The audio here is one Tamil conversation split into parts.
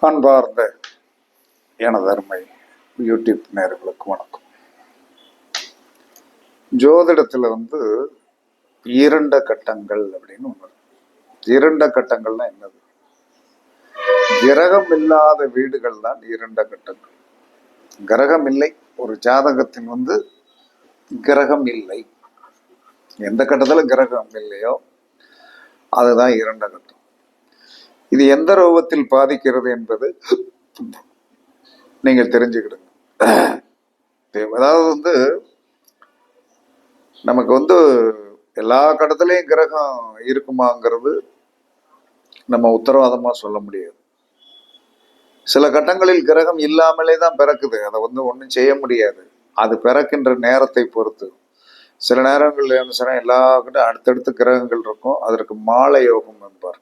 அன்பார்ந்த எனது அருமை யூடியூப் நேயர்களுக்கு வணக்கம். ஜோதிடத்துல இரண்ட கட்டங்கள் அப்படின்னு ஒன்று. இரண்ட கட்டங்கள்னா என்னது? கிரகம் இல்லாத வீடுகள் தான் இரண்ட கட்டங்கள். கிரகம் இல்லை, ஒரு ஜாதகத்தின் கிரகம் இல்லை, எந்த கட்டத்துல கிரகம் இல்லையோ அதுதான் இரண்ட கட்டம். இது எந்த ரூபத்தில் பாதிக்கிறது என்பது நீங்கள் தெரிஞ்சுக்கிடுங்க. அதாவது நமக்கு எல்லா கட்டத்திலையும் கிரகம் இருக்குமாங்கிறது நம்ம உத்தரவாதமா சொல்ல முடியாது. சில கட்டங்களில் கிரகம் இல்லாமலே தான் பிறக்குது. அதை ஒன்றும் செய்ய முடியாது. அது பிறக்கின்ற நேரத்தை பொறுத்து. சில நேரங்கள் எல்லா கிட்ட அடுத்தடுத்து கிரகங்கள் இருக்கும். அதற்கு மாலை யோகம் என்பார்.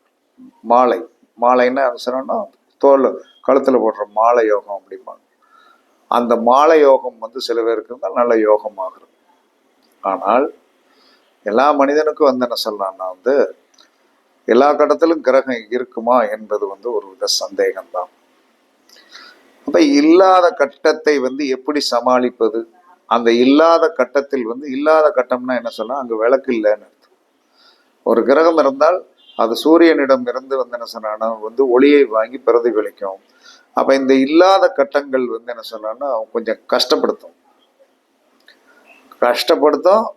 மாலைன்னா சொன்னா தோல் கழுத்துல போடுற மாலை யோகம் அப்படிம்பாங்க. அந்த மாலை யோகம் சில பேருக்கு தான் நல்ல யோகம் ஆகுது. ஆனால் எல்லா மனிதனுக்கும் என்ன சொல்லலாம்னா எல்லா கட்டத்திலும் கிரகம் இருக்குமா என்பது ஒரு வித சந்தேகம்தான். அப்ப இல்லாத கட்டத்தை எப்படி சமாளிப்பது? அந்த இல்லாத கட்டத்தில் இல்லாத கட்டம்னா என்ன சொல்லலாம்? அங்க விளக்கு இல்லைன்னு அர்த்தம். ஒரு கிரகம் இருந்தால் அது சூரியனிடம் இருந்து என்ன சொன்னா ஒளியை வாங்கி பிரதிபலிக்கும். அப்ப இந்த இல்லாத கட்டங்கள் என்ன சொன்னா கொஞ்சம் கஷ்டப்படுத்தும்.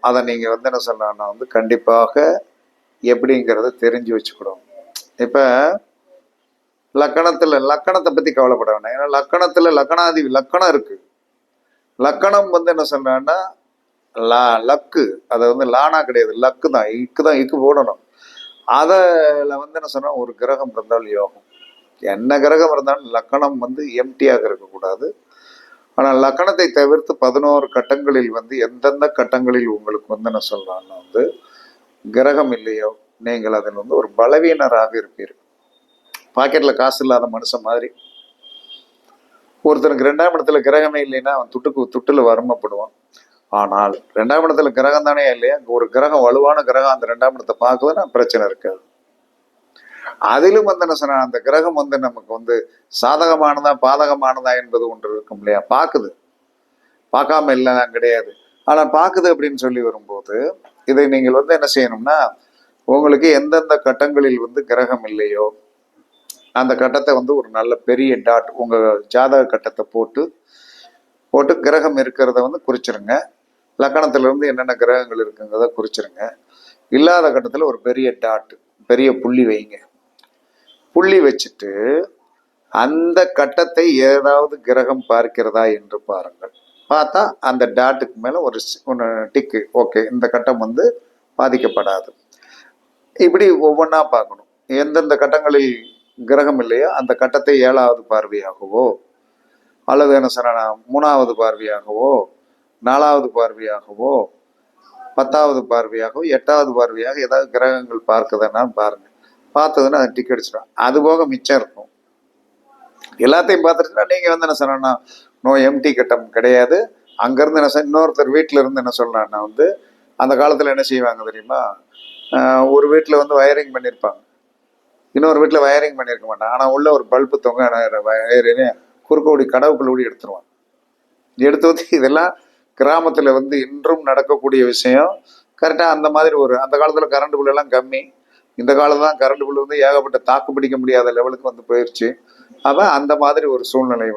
அதை நீங்க என்ன சொன்னா கண்டிப்பாக எப்படிங்கிறத தெரிஞ்சு வச்சுக்கணும். இப்ப லக்கணத்தை பத்தி கவலைப்பட வேண்டாம். ஏன்னா லக்கணத்துல லக்கணம் இருக்கு. லக்கணம் என்ன சொல்றான்னா லக்கு, அதை லானா கிடையாது, லக்கு தான். இக்கு போடணும். அதில் என்ன சொன்னா ஒரு கிரகம் இருந்தால் யோகம். என்ன கிரகம் இருந்தாலும் லக்கணம் எம்டியாக இருக்கக்கூடாது. ஆனால் லக்கணத்தை தவிர்த்து 11 கட்டங்களில் எந்தெந்த கட்டங்களில் உங்களுக்கு என்ன சொல்லலாம்னா கிரகம் இல்லையோ நீங்கள் அதில் ஒரு பலவீனராக இருப்பீர்கள். பாக்கெட்ல காசு இல்லாத மனுஷன் மாதிரி. ஒருத்தனுக்கு 2ஆம் இடத்துல கிரகமே இல்லைன்னா அவன் துட்டுல வறுமைப்படுவான். ஆனால் 2ஆம் இடத்துல கிரகம் தானே இல்லையா? ஒரு கிரகம், வலுவான கிரகம் அந்த 2ஆம் இடத்தை பார்க்குதுன்னா பிரச்சனை இருக்காது. அதிலும் என்ன சொன்னா அந்த கிரகம் நமக்கு சாதகமானதா பாதகமானதா என்பது ஒன்று இருக்கும் இல்லையா? பார்க்குது, பார்க்காம இல்லைன்னா கிடையாது. ஆனா பார்க்குது அப்படின்னு சொல்லி வரும்போது இதை நீங்கள் என்ன செய்யணும்னா உங்களுக்கு எந்தெந்த கட்டங்களில் கிரகம் இல்லையோ அந்த கட்டத்தை ஒரு நல்ல பெரிய டாட் உங்க ஜாதக கட்டத்தை போட்டு கிரகம் இருக்கிறத குறிச்சிருங்க. லக்கணத்துல என்னென்ன கிரகங்கள் இருக்குங்கிறத குறிச்சிருங்க. இல்லாத கட்டத்துல ஒரு பெரிய டாட், பெரிய புள்ளி வைங்க. புள்ளி வச்சுட்டு அந்த கட்டத்தை ஏதாவது கிரகம் பார்க்கிறதா என்று பாருங்கள். பார்த்தா அந்த டாட்டுக்கு மேல ஒரு டிக்கு, ஓகே, இந்த கட்டம் பாதிக்கப்படாது. இப்படி ஒவ்வொன்றா பார்க்கணும். எந்தெந்த கட்டங்களில் கிரகம் இல்லையோ அந்த கட்டத்தை 7வது பார்வையாகவோ அல்லது என்ன சொன்னா 3வது பார்வையாகவோ 4வது பார்வையாகவோ 10வது பார்வையாகவோ 8வது பார்வையாக ஏதாவது கிரகங்கள் பார்க்குதுன்னா பாருங்க. பார்த்ததுன்னா அதை டிக் அடிச்சிடும். அது போக மிச்சம் இருக்கும். எல்லாத்தையும் பார்த்துட்டுனா நீங்க என்ன சொன்னா நோ எம்டி கட்டம் கிடையாது. அங்கிருந்து என்ன இன்னொருத்தர் வீட்டுல இருந்து என்ன சொல்லலாம்னா அந்த காலத்துல என்ன செய்வாங்க தெரியுமா? ஒரு வீட்டுல வயரிங் பண்ணியிருப்பாங்க, இன்னொரு வீட்டுல வயரிங் பண்ணியிருக்க மாட்டாங்க. ஆனா உள்ள ஒரு பல்பு தொங்க வயரின்னு குறுக்கோடி கடவுக்குள்ளோடி எடுத்துருவாங்க. எடுத்து இதெல்லாம் கிராமத்துல இன்றும் நடக்கக்கூடிய விஷயம். கரெக்டா அந்த மாதிரி அந்த காலத்துல கரண்ட் பில் எல்லாம் கம்மி. இந்த காலத்துல தான் கரண்ட் பில் ஏகப்பட்ட தாக்கு பிடிக்க முடியாத லெவலுக்கு போயிடுச்சு. அப்ப அந்த மாதிரி ஒரு சூழ்நிலை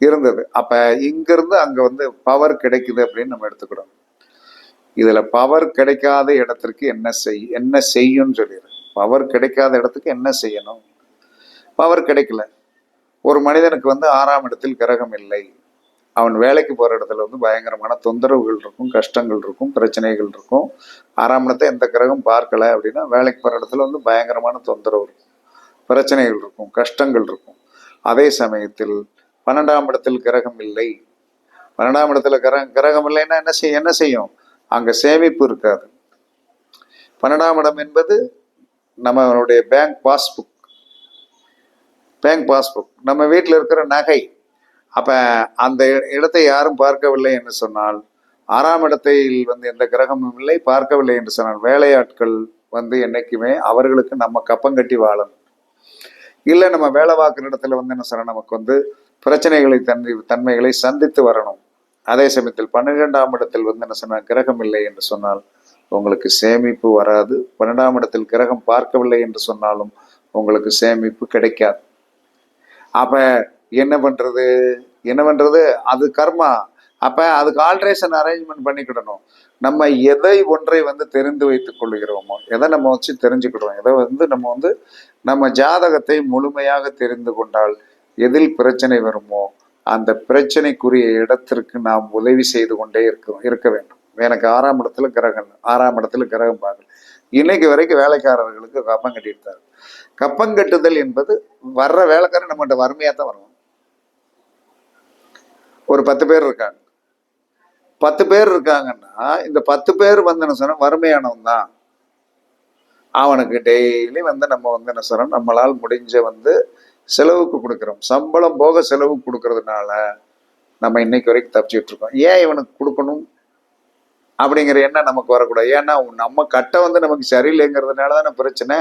இருந்தது. அப்ப இங்கிருந்து அங்க பவர் கிடைக்குது அப்படின்னு நம்ம எடுத்துக்கிடணும். இதுல பவர் கிடைக்காத இடத்திற்கு என்ன செய்யும் சொல்லிடுறேன். பவர் கிடைக்காத இடத்துக்கு என்ன செய்யணும்? பவர் கிடைக்கல. ஒரு மனிதனுக்கு 6ஆம் இடத்தில் கிரகம் இல்லை. அவன் வேலைக்கு போற இடத்துல பயங்கரமான தொந்தரவுகள் இருக்கும், கஷ்டங்கள் இருக்கும், பிரச்சனைகள் இருக்கும். 6ஆம் இடத்தை எந்த கிரகம் பார்க்கல அப்படின்னா வேலைக்கு போற இடத்துல பயங்கரமான தொந்தரவு இருக்கும், பிரச்சனைகள் இருக்கும், கஷ்டங்கள் இருக்கும். அதே சமயத்தில் 12ஆம் இடத்தில் கிரகம் இல்லை. 12ஆம் இடத்துல கிரகம் இல்லைன்னா என்ன செய்யும்? அங்க சேமிப்பு இருக்காது. 12ஆம் இடம் என்பது நம்மளுடைய பேங்க் பாஸ்புக், நம்ம வீட்டில் இருக்கிற நகை. அப்ப அந்த இடத்தை யாரும் பார்க்கவில்லை என்று சொன்னால், 6ஆம் இடத்தில் எந்த கிரகமும் இல்லை, பார்க்கவில்லை என்று சொன்னால் வேலையாட்கள் என்னைக்குமே அவர்களுக்கு நம்ம கப்பம் கட்டி வாழணும். இல்லை நம்ம வேலை பார்க்குற இடத்துல வந்து என்ன சொல்ற நமக்கு வந்து பிரச்சனைகளை தன்மைகளை சந்தித்து வரணும். அதே சமயத்தில் 12ஆம் இடத்தில் வந்து என்ன சொன்ன கிரகம் இல்லை என்று சொன்னால் உங்களுக்கு சேமிப்பு வராது. 12ஆம் இடத்தில் கிரகம் பார்க்கவில்லை என்று சொன்னாலும் உங்களுக்கு சேமிப்பு கிடைக்காது. அப்ப என்ன பண்றது என்ன பண்றது? அது கர்மா. அப்ப அதுக்கு ஆல்ட்ரேஷன் அரேஞ்ச்மெண்ட் பண்ணிக்கிடணும். நம்ம எதை ஒன்றை வந்து தெரிந்து வைத்துக் கொள்கிறோமோ, எதை நம்ம வச்சு தெரிஞ்சுக்கிடுவோம், எதை வந்து நம்ம வந்து நம்ம ஜாதகத்தை முழுமையாக தெரிந்து கொண்டால் எதில் பிரச்சனை வருமோ அந்த பிரச்சனைக்குரிய இடத்திற்கு நாம் உதவி செய்து கொண்டே இருக்க வேண்டும். எனக்கு 6ஆம் இடத்துல கிரகம், 6ஆம் இடத்துல கிரகம் பார்க்கல. இன்னைக்கு வரைக்கும் வேலைக்காரர்களுக்கு கப்பம் கட்டிட்டாரு. கப்பம் கட்டுதல் என்பது வர்ற வேலைக்காரன் நம்மகிட்ட வறுமையா தான் வருவான். ஒரு 10 பேர் இருக்காங்க, 10 பேர் இருக்காங்கன்னா இந்த 10 பேர் வந்து என்ன சொன்ன வறுமையானவன் தான். அவனுக்கு டெய்லி வந்து நம்ம வந்து என்ன சொல்றோம், நம்மளால் முடிஞ்ச வந்து செலவுக்கு கொடுக்குறோம். சம்பளம் போக செலவுக்கு கொடுக்கறதுனால நம்ம இன்னைக்கு வரைக்கும் தப்பிச்சுட்டு இருக்கோம். ஏன் இவனுக்கு கொடுக்கணும் அப்படிங்கிற எண்ணம் நமக்கு வரக்கூடாது. ஏன்னா நம்ம கட்டம் வந்து நமக்கு சரியில்லைங்கிறதுனால தானே பிரச்சனை.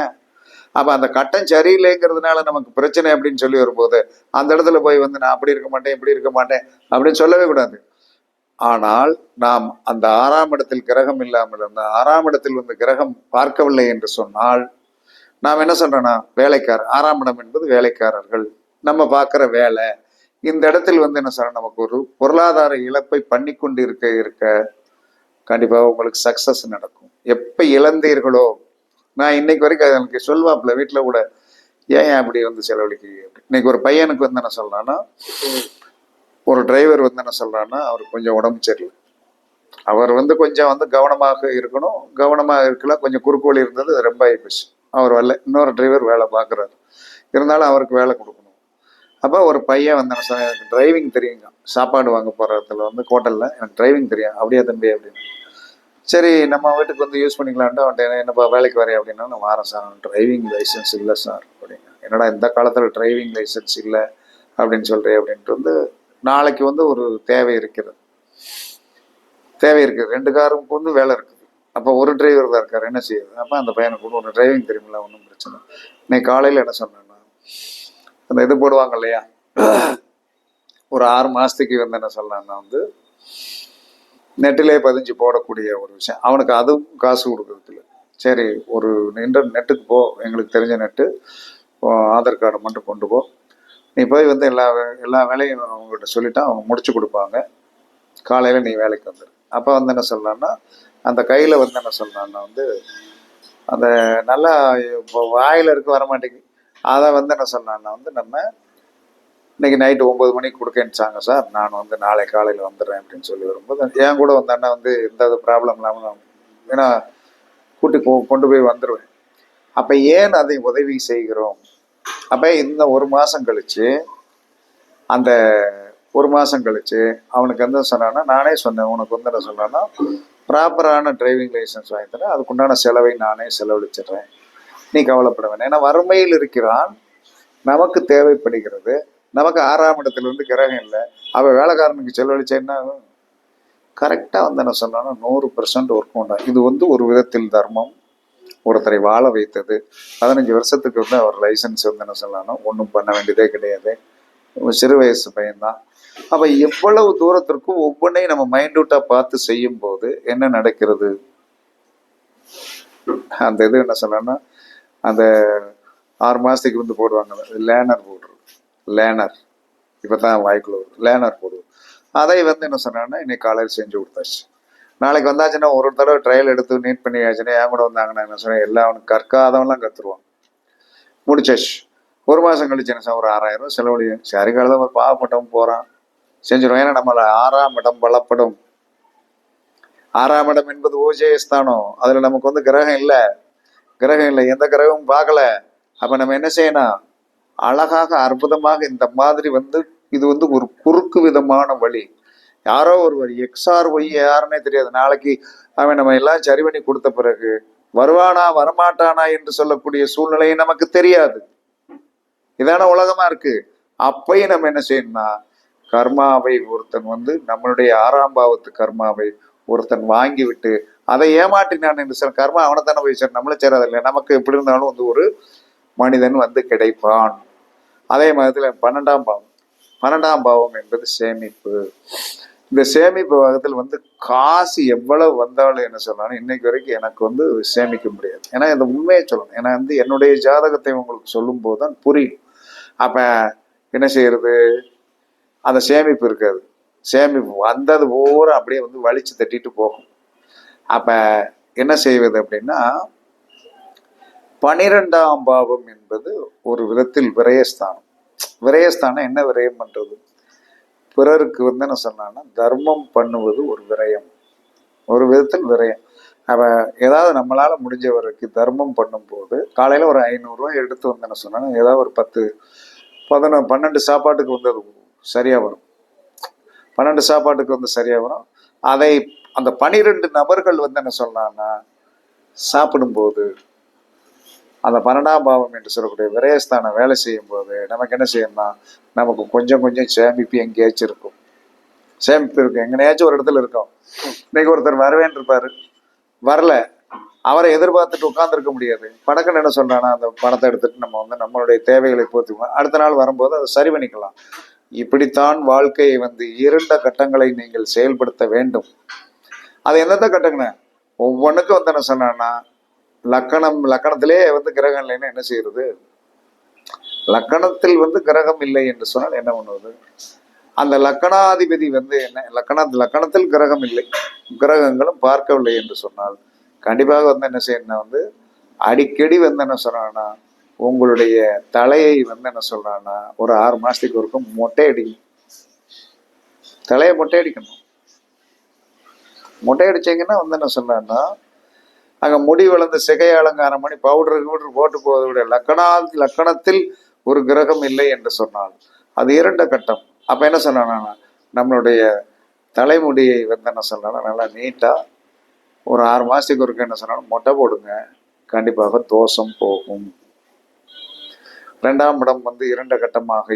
அப்ப அந்த கட்டம் சரியில்லைங்கிறதுனால நமக்கு பிரச்சனை அப்படின்னு சொல்லி வரும்போது அந்த இடத்துல போய் வந்து நான் அப்படி இருக்க மாட்டேன் இப்படி இருக்க மாட்டேன் அப்படின்னு சொல்லவே கூடாது. ஆனால் நாம் அந்த 6ஆம் இடத்தில் கிரகம் இல்லாமல் இருந்த 6ஆம் இடத்தில் வந்து கிரகம் பார்க்கவில்லை என்று சொன்னால் நாம் என்ன சொல்றோம்னா வேலைக்காரர். 6ஆம் இடம் என்பது வேலைக்காரர்கள், நம்ம பார்க்குற வேலை. இந்த இடத்தில் வந்து என்ன சொல்ற நமக்கு ஒரு பொருளாதார இழப்பை பண்ணி கொண்டு இருக்க கண்டிப்பாக உங்களுக்கு சக்சஸ் நடக்கும். எப்ப இழந்தீர்களோ, நான் இன்னைக்கு வரைக்கும் எனக்கு சொல்வாப்புல வீட்டுல கூட, ஏன் அப்படி வந்து செலவழிக்கு. இன்னைக்கு ஒரு பையனுக்கு வந்து என்ன சொல்றான்னா, ஒரு டிரைவர் வந்து என்ன சொல்றான்னா அவருக்கு கொஞ்சம் உடம்பு சரியில்லை. அவர் வந்து கொஞ்சம் வந்து கவனமாக இருக்கணும், கவனமாக இருக்கலாம். கொஞ்சம் குறுக்கு வழி இருந்தது, ரொம்ப ஆயிப்போச்சு. அவர் வரல, இன்னொரு டிரைவர் வேலை பார்க்குறாரு. இருந்தாலும் அவருக்கு வேலை கொடுக்கணும். அப்போ ஒரு பையன் வந்து எனக்கு டிரைவிங் தெரியுங்க, சாப்பாடு வாங்க போகிற இடத்துல வந்து ஹோட்டலில் எனக்கு டிரைவிங் தெரியும். அப்படியே தம்பி அப்படின்னு, சரி நம்ம வீட்டுக்கு வந்து யூஸ் பண்ணிக்கலான்ட்டு அவன்கிட்ட என்னப்பா வேலைக்கு வரேன் அப்படின்னா, நான் வாரேன் சார், டிரைவிங் லைசன்ஸ் இல்லை சார் அப்படிங்க. என்னடா இந்த காலத்தில் டிரைவிங் லைசன்ஸ் இல்லை அப்படின்னு சொல்கிறேன் அப்படின்ட்டு வந்து நாளைக்கு வந்து ஒரு தேவை இருக்குது. 2 காருக்கு வந்து வேலை இருக்குது. அப்போ ஒரு டிரைவர் தான் இருக்கார், என்ன செய்யுது? அப்போ அந்த பையனுக்கு கூட ஒரு டிரைவிங் தெரியுமில்ல, ஒன்றும் பிரச்சனை. இன்னைக்கு காலையில் என்ன சொன்னேன்னா, அந்த இது போடுவாங்க இல்லையா, ஒரு 6 மாதத்துக்கு வந்து என்ன சொல்லலாம்னா வந்து நெட்டிலே பதிஞ்சு போடக்கூடிய ஒரு விஷயம். அவனுக்கு அதுவும் காசு கொடுக்கறது இல்லை. சரி ஒரு நெட்டுக்கு போ, எங்களுக்கு தெரிஞ்ச நெட்டு, ஆதார் கார்டை மட்டும் கொண்டு போ, நீ போய் வந்து எல்லா வேலையும் அவங்ககிட்ட சொல்லிட்டா அவங்க முடிச்சு கொடுப்பாங்க, காலையில் நீ வேலைக்கு வந்துடு. அப்போ வந்து என்ன சொல்லலாம்னா அந்த கையில் வந்து என்ன சொல்லலாம்னா வந்து அந்த நல்லா இப்போ வாயில் இருக்க வரமாட்டேங்குது. அதை வந்து என்ன சொல்லலாம்னா வந்து நம்ம இன்னைக்கு நைட்டு 9 மணிக்கு கொடுக்கேன்னுச்சாங்க சார், நான் வந்து நாளை காலையில் வந்துடுறேன் அப்படின்னு சொல்லி வரும்போது என் கூட வந்த அண்ணா வந்து எந்த ப்ராப்ளம் இல்லாமல், ஏன்னா கூட்டி கொண்டு போய் வந்துடுவேன். அப்போ ஏன் அதை உதவி செய்கிறோம்? அப்போ இந்த 1 மாதம் கழிச்சு, அந்த 1 மாதம் கழிச்சு அவனுக்கு என்ன சொன்னான்னா, நானே சொன்னேன் உனக்கு வந்து என்ன சொன்னான்னா ப்ராப்பரான டிரைவிங் லைசன்ஸ் வாங்கி தரேன், அதுக்குண்டான செலவை நானே செலவழிச்சிடுறேன், நீ கவலைப்பட வேண்டாம். ஏன்னா வறுமையில் இருக்கிறான், நமக்கு தேவைப்படுகிறது. நமக்கு 6ஆம் இடத்துல இருந்து கிரகம் இல்லை, அவள் வேலைக்காரனுக்கு செலவழிச்சேன்னா கரெக்டாக வந்து என்ன சொன்னான்னா 100% ஒர்க் உண்டா. இது வந்து ஒரு விதத்தில் தர்மம். ஒருத்தரை வாழ வைத்தது. 15 வருஷத்துக்கு வந்து அவர் லைசன்ஸ் வந்து என்ன சொல்லலாம்னா ஒன்றும் பண்ண வேண்டியதே கிடையாது, சிறு வயசு பையன்தான். அப்போ எவ்வளவு தூரத்திற்கும் ஒவ்வொன்றையும் நம்ம மைண்ட்யூட்டாக பார்த்து செய்யும் போது என்ன நடக்கிறது, அந்த இது என்ன சொல்லலாம்னா அந்த 6 மாதத்துக்கு வந்து போடுவாங்க லேனர் போடுறது, லேனர் இப்போ தான் வாய்க்குள்ள வருது, லேனர் போடுவோம். அதை வந்து என்ன சொன்னாங்கன்னா இன்னைக்கு காலையில் செஞ்சு கொடுத்தாச்சு. நாளைக்கு வந்தாச்சுன்னா ஒரு தடவை ட்ரையல் எடுத்து நீட் பண்ணியாச்சுன்னா என் கூட வந்தாங்கன்னா என்ன சொன்னேன், எல்லாம் அவனுக்கு கற்காதவன்லாம் கற்றுருவான். முடிச்சாச்சு. 1 மாதம் கழிச்சு என்ன சார் ஒரு 6000 ரூபா செலவழியும். சரி காலதான் ஒரு பாவப்பட்டவன் போகிறான், செஞ்சிடும். ஏன்னா நம்மள 6ஆம் இடம் பலப்படும். 6ஆம் இடம் என்பது ஓஜேஸ்தானம். அதில் நமக்கு வந்து கிரகம் இல்லை, எந்த கிரகமும் பார்க்கல. அப்போ நம்ம என்ன செய்யணும், அழகாக அற்புதமாக இந்த மாதிரி வந்து இது வந்து ஒரு குறுக்கு விதமான வழி. யாரோ ஒருவர் எக்ஸ்ஆர் ஒய் யாருன்னே தெரியாது, நாளைக்கு அவன் நம்ம எல்லாம் சரி பண்ணி கொடுத்த பிறகு வருவானா வரமாட்டானா என்று சொல்லக்கூடிய சூழ்நிலை நமக்கு தெரியாது. இதான உலகமா இருக்கு. அப்பயும் நம்ம என்ன செய்யணும்னா கர்மாவை ஒருத்தன் வந்து நம்மளுடைய 6ஆம் பாவத்து கர்மாவை ஒருத்தன் வாங்கி விட்டு அதை ஏமாற்றினான் என்று கர்மா அவனை தானே போய் சார், நம்மளே சேராது இல்லை. நமக்கு எப்படி இருந்தாலும் வந்து ஒரு மனிதன் வந்து கிடைப்பான். அதே மாதிரி 12ஆம் பாவம் என்பது சேமிப்பு. இந்த சேமிப்பு பாகத்தில் வந்து காசு எவ்வளவு வந்தாலும் என்ன சொல்லணும், இன்னைக்கு வரைக்கும் எனக்கு வந்து சேமிக்க முடியாது. ஏன்னா இந்த உண்மையை சொல்லணும். ஏன்னா வந்து என்னுடைய ஜாதகத்தை உங்களுக்கு சொல்லும் போது தான் புரியும். அப்ப என்ன செய்யறது, அந்த சேமிப்பு இருக்காது. சேமிப்பு வந்தது பூரா அப்படியே வந்து வலிச்சு தட்டிட்டு போகும். அப்ப என்ன செய்வது அப்படின்னா, 12ஆம் பாவம் என்பது ஒரு விதத்தில் விரயஸ்தானம். விரயஸ்தானம் என்ன விரயம் பண்றது, பிறருக்கு வந்து என்ன சொன்னான்னா தர்மம் பண்ணுவது ஒரு விரயம், ஒரு விதத்தில் விரயம். அப்ப ஏதாவது நம்மளால முடிஞ்ச வரைக்கும் தர்மம் பண்ணும்போது காலையில ஒரு 500 ரூபாய் எடுத்து வந்து என்ன சொன்னா ஏதாவது ஒரு 10 11 12 சாப்பாட்டுக்கு வந்து அது சரியா வரும். 12 சாப்பாட்டுக்கு வந்து சரியா வரும். அதை அந்த 12 நபர்கள் வந்து என்ன சொன்னான்னா சாப்பிடும்போது அந்த 12ஆம் பாவம் என்று சொல்லக்கூடிய விரயஸ்தானம் வேலை செய்யும் போது நமக்கு என்ன செய்யணும்னா, நமக்கு கொஞ்சம் கொஞ்சம் சேமிப்பு எங்கேயாச்சும் இருக்கும். சேமிப்பு இருக்கும், எங்கனையாச்சும் ஒரு இடத்துல இருக்கும். இன்னைக்கு ஒருத்தர் வரவேன் இருப்பாரு, வரல, அவரை எதிர்பார்த்துட்டு உட்கார்ந்துருக்க முடியாது. படக்குன்னு என்ன சொல்றானா, அந்த பணத்தை எடுத்துட்டு நம்ம வந்து நம்மளுடைய தேவைகளை போத்துக்கலாம், அடுத்த நாள் வரும்போது அதை சரி பண்ணிக்கலாம். இப்படித்தான் வாழ்க்கையை வந்து 2 கட்டங்களை நீங்கள் செயல்படுத்த வேண்டும். அது எந்தெந்த கட்டங்கண்ண, ஒவ்வொன்றுக்கும் வந்து என்ன சொன்னான்னா, லக்கணத்திலே வந்து கிரகம் இல்லைன்னா என்ன செய்யறது, லக்கணத்தில் வந்து கிரகம் இல்லை என்று சொன்னால் என்ன பண்ணுவது, அந்த லக்கணாதிபதி வந்து என்ன, லக்கணத்தில் கிரகம் இல்லை, கிரகங்களும் பார்க்கவில்லை என்று சொன்னால் கண்டிப்பாக வந்து என்ன செய்யணும், வந்து அடிக்கடி வந்து என்ன சொல்றான்னா உங்களுடைய தலையை வந்து என்ன சொல்றான்னா ஒரு 6 மாசத்துக்கு ஒருக்கும் மொட்டை அடிக்கணும். தலையை மொட்டை அடிக்கணும். மொட்டை அடிச்சீங்கன்னா வந்து என்ன சொல்றான்னா அங்க முடி வளர்ந்து சிகை அலங்காரம் பண்ணி பவுடர் போட்டு போவதை விட லக்கணத்தில் ஒரு கிரகம் இல்லை என்று சொன்னால் அது 2 கட்டம். அப்ப என்ன சொன்னா, நம்மளுடைய தலைமுடியை வந்து என்ன சொன்னா நல்லா நீட்டா ஒரு 6 மாசத்துக்கு ஒருக்க என்ன சொன்னாலும் மொட்டை போடுங்க, கண்டிப்பாக தோஷம் போகும். 2ஆம் இடம் வந்து 2 கட்டமாக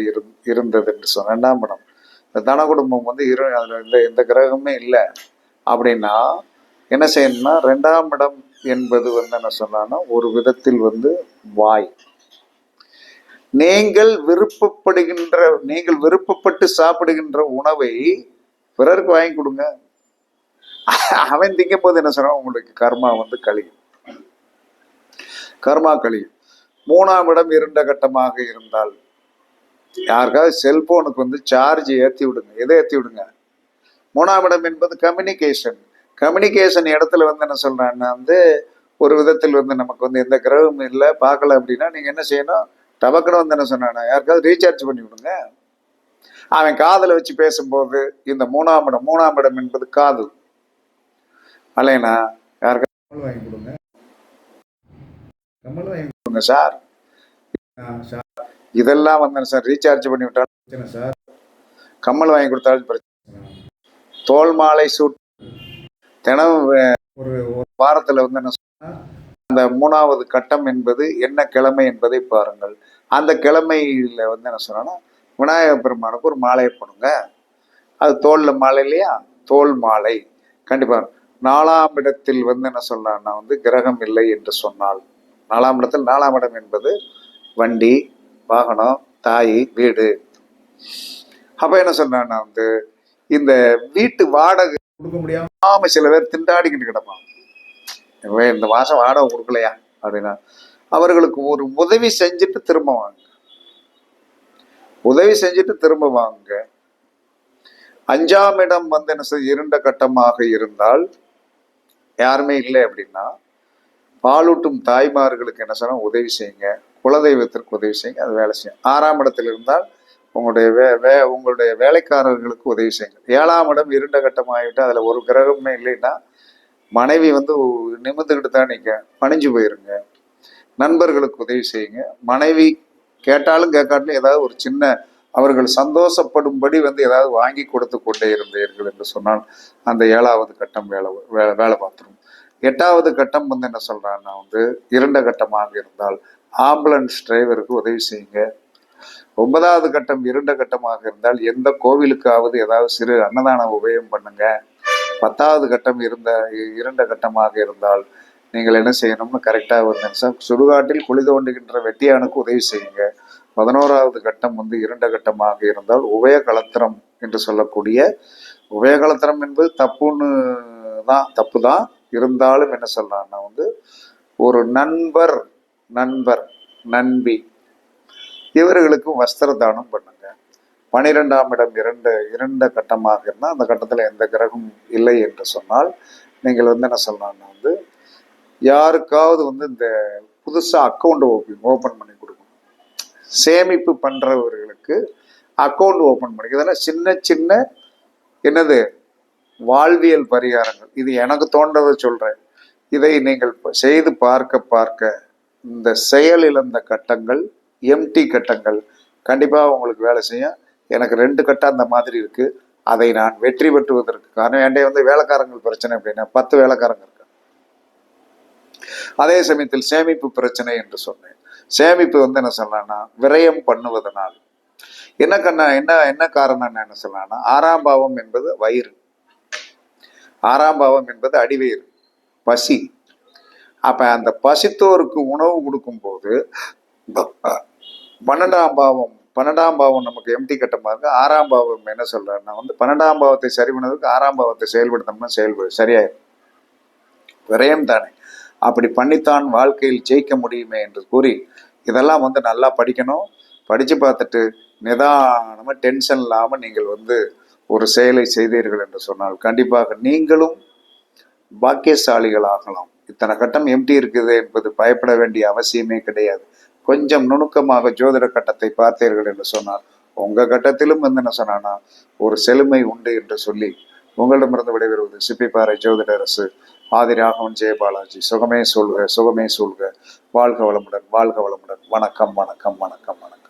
இருந்தது என்று சொன்ன 2ஆம் இடம் இந்த தன குடும்பம் வந்து அதுல எந்த கிரகமே இல்லை அப்படின்னா என்ன செய்யணும்னா, 2ஆம் இடம் என்பது வந்து என்ன சொன்னா ஒரு விதத்தில் வந்து வாய். நீங்கள் விருப்பப்பட்டு சாப்பிடுகின்ற உணவை பிறருக்கு வாங்கி கொடுங்க. அவன் திங்கும் போது என்ன சொன்னா உங்களுக்கு கர்மா வந்து கழியும். 3ஆம் இடம் 2 கட்டமாக இருந்தால் யாருக்காவது செல்போனுக்கு வந்து சார்ஜ் ஏற்றி விடுங்க. எதை ஏற்றி விடுங்க, 3ஆம் இடம் என்பது கம்யூனிகேஷன் இடத்துல வந்து என்ன சொல்றான்னா வந்து ஒரு விதத்தில் வந்து நமக்கு வந்து எந்த கிரகமும் இல்லை பார்க்கல அப்படின்னா நீங்க என்ன செய்யணும், டபக்குன்னு வந்து என்ன சொன்னா யாருக்காவது ரீசார்ஜ் பண்ணி விடுங்க. அவன் காதல வச்சு பேசும்போது இந்த 3ஆம் இடம் என்பது காது அல்லைனா யாருக்காவது கம்மல் வாங்கி கொடுங்க சார். இதெல்லாம் வந்து சார் ரீசார்ஜ் பண்ணி விட்டாலும் சார், கம்மல் வாங்கி கொடுத்தாலும் பிரச்சனை. தோல் மாலை சூட் தினம் ஒரு வாரத்துல வந்து என்ன சொன்னா அந்த 3ஆவது கட்டம் என்பது என்ன கிழமை என்பதை பாருங்கள். அந்த கிழமையில வந்து என்ன சொன்னா விநாயகர் பெருமானுக்கு ஒரு மாலையை போடுங்க. அது தோல்ல மாலை இல்லையா, தோல் மாலை கண்டிப்பா. 4ஆம் இடத்தில் வந்து என்ன சொல்றான்னா வந்து கிரகம் இல்லை என்று சொன்னால் 4ஆம் இடத்தில் 4ஆம் இடம் என்பது வண்டி வாகனம் தாய் வீடு. அப்ப என்ன சொல்றான்னா வந்து இந்த வீட்டு வாடகை கொடுக்க முடியாம சில பேர் திண்டாடிக்கிட்டு கிடப்பான், இந்த மாசம் வாடகை கொடுக்கலையா அப்படின்னா அவர்களுக்கு ஒரு உதவி செஞ்சுட்டு திரும்ப வாங்க. 5ஆம் இடம் வந்து என்ன 2 கட்டமாக இருந்தால் யாருமே இல்லை அப்படின்னா பாலூட்டும் தாய்மார்களுக்கு என்ன சொன்னா உதவி செய்யுங்க, குலதெய்வத்திற்கு உதவி செய்யுங்க, அது வேலை செய்யும். 6ஆம் இடத்தில் இருந்தால் உங்களுடைய வேலைக்காரர்களுக்கு உதவி செய்யுங்க. 7ஆம் இடம் 2 கட்டம் ஆகிட்டு அதுல ஒரு கிரகமே இல்லைன்னா மனைவி வந்து நிமிர்ந்துக்கிட்டு தான் நீங்க பணிஞ்சு போயிருங்க. நண்பர்களுக்கு உதவி செய்யுங்க. மனைவி கேட்டாலும் கேட்காட்டிலும் ஏதாவது ஒரு சின்ன அவர்கள் சந்தோஷப்படும்படி வந்து ஏதாவது வாங்கி கொடுத்து கொண்டே இருந்தீர்கள் என்று சொன்னால் அந்த 7ஆவது கட்டம் வேலை பார்த்துரும். 8ஆவது கட்டம் வந்து என்ன சொல்றான்னா வந்து 2 கட்டமாக இருந்தால் ஆம்புலன்ஸ் டிரைவருக்கு உதவி செய்யுங்க. 9ஆவது கட்டம் 2 கட்டமாக இருந்தால் எந்த கோவிலுக்காவது ஏதாவது சிறு அன்னதான உபயம் பண்ணுங்க. 10ஆவது கட்டம் 2 கட்டமாக இருந்தால் நீங்கள் என்ன செய்யணும்னு கரெக்டாக ஒரு நிமிஷம் சுடுகாட்டில் குழி தோண்டுகின்ற வெட்டியானுக்கு உதவி செய்யுங்க. 11வது கட்டம் வந்து இருண்ட கட்டமாக இருந்தால் உபயகலத்திரம் என்று சொல்லக்கூடிய, உபயகலத்திரம் என்பது தப்பு தான். இருந்தாலும் என்ன சொல்றான்னா வந்து ஒரு நண்பர், நண்பி இவர்களுக்கும் வஸ்திர தானம் பண்ணுங்க. 12ஆம் இடம் இரண்ட கட்டமாக இருந்தால் அந்த கட்டத்தில் எந்த கிரகம் இல்லை என்று சொன்னால் நீங்கள் வந்து என்ன சொல்லலாம்னா வந்து யாருக்காவது வந்து இந்த புதுசாக அக்கௌண்ட் ஓப்பன் பண்ணி கொடுக்கணும். சேமிப்பு பண்றவர்களுக்கு அக்கௌண்ட் ஓப்பன் பண்ணி, இதெல்லாம் சின்ன சின்ன என்னது வாழ்வியல் பரிகாரங்கள். இது எனக்கு தோன்றதை சொல்றேன். இதை நீங்கள் செய்து பார்க்க இந்த செயல் இழந்த கட்டங்கள், எம்டி கட்டங்கள் கண்டிப்பாக உங்களுக்கு வேலை செய்யும். எனக்கு 2 கட்டம் அந்த மாதிரி இருக்கு. அதை நான் வெற்றி பெற்றுவதற்கு காரணம் என்கிட்ட வந்து வேலைக்காரங்கள் பிரச்சனை அப்படின்னா 10 வேலைக்காரங்க இருக்கு. அதே சமயத்தில் சேமிப்பு பிரச்சனை என்று சொன்னேன். சேமிப்பு வந்து என்ன சொல்லலாம்னா விரயம் பண்ணுவதனால் என்ன காரணம் என்ன சொல்லலாம்னா 6ஆம் பாவம் என்பது வயிறு, 6ஆம் பாவம் என்பது அடிவயிறு, பசி. அப்ப அந்த பசித்தோருக்கு உணவு கொடுக்கும் போது 12ஆம் பாவம் நமக்கு எம்டி கட்டமா இருக்கு. 6ஆம் பாவம் என்ன சொல்றாருன்னா வந்து 12ஆம் பாவத்தை சரி பண்ணதுக்கு 6ஆம் பாவத்தை செயல்படுத்தோம்னா சரியாயிடும். விரயம் தானே. அப்படி பண்ணித்தான் வாழ்க்கையில் ஜெயிக்க முடியுமே என்று கூறி இதெல்லாம் வந்து நல்லா படிக்கணும். படிச்சு பார்த்துட்டு நிதானமா டென்ஷன் இல்லாம நீங்கள் வந்து ஒரு செயலை செய்தீர்கள் என்று சொன்னால் கண்டிப்பாக நீங்களும் பாக்கியசாலிகள் ஆகலாம். இத்தனை கட்டம் எம்டி இருக்குது என்பது பயப்பட வேண்டிய அவசியமே கிடையாது. கொஞ்சம் நுணுக்கமாக ஜோதிட கட்டத்தை பார்த்தீர்கள் என்று சொன்னால் உங்க கட்டத்திலும் வந்து என்ன சொன்னா ஒரு செழுமை உண்டு என்று சொல்லி உங்களிடமிருந்து விடைபெறுவது சிப்பிப்பாறை ஜோதிடரசு ஆதிராகவன் ஜெயபாலாஜி. சுகமே சொல்க, சுகமே சொல்க. வாழ்க வளமுடன், வாழ்க வளமுடன். வணக்கம், வணக்கம், வணக்கம், வணக்கம்.